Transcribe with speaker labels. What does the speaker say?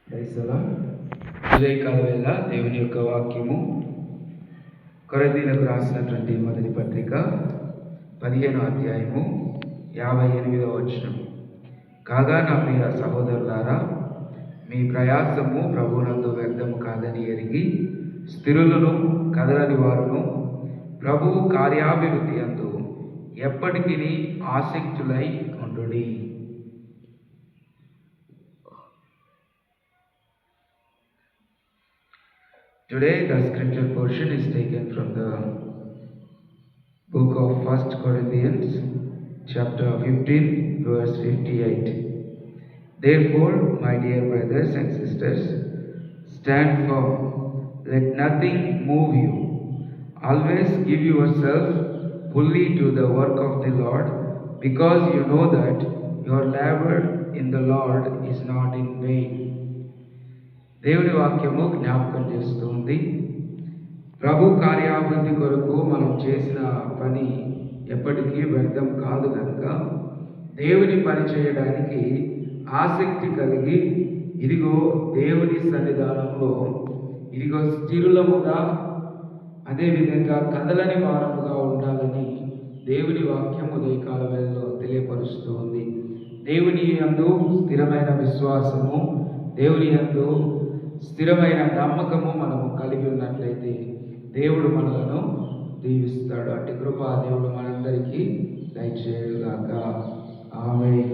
Speaker 1: ఉదయకాల వేళ దేవుని యొక్క వాక్యము కొరింథీయులకు రాసినటువంటి మొదటి పత్రిక 15వ అధ్యాయము 58వ వచనం. కాగా నా ప్రియ సహోదరులారా, మీ ప్రయాసము ప్రభువునందు వ్యర్థము కాదని ఎరిగి స్థిరులను కదలని వారును ప్రభువు కార్యాభివృద్ధి యందు ఎప్పటికీ ఆసక్తులై ఉండుడి. Today the scripture portion is taken from the book of 1 Corinthians chapter 15 verse 58. Therefore, my dear brothers and sisters, stand firm, let nothing move you. Always give yourself fully to the work of the Lord, because you know that your labor in the Lord is not in vain. దేవుని వాక్యము జ్ఞాపకం చేస్తుంది. ప్రభు కార్యాభివృద్ధి కొరకు మనం చేసిన పని ఎప్పటికీ వ్యర్థం కాదు కనుక దేవుని పని చేయడానికి ఆసక్తి కలిగి ఇదిగో దేవుని సన్నిధానంలో ఇదిగో స్థిరులముగా అదేవిధంగా కదలని వారముగా ఉండాలని దేవుని వాక్యం ఉదయకాల వేళలో తెలియపరుస్తూ ఉంది. దేవుని యందు స్థిరమైన విశ్వాసము, దేవుని యందు స్థిరమైన నమ్మకము మనము కలిగి ఉన్నట్లయితే దేవుడు మనలను దీవిస్తాడు. అట్టి కృప దేవుడు మనందరికీ దయచేయుగాక. ఆమేన్.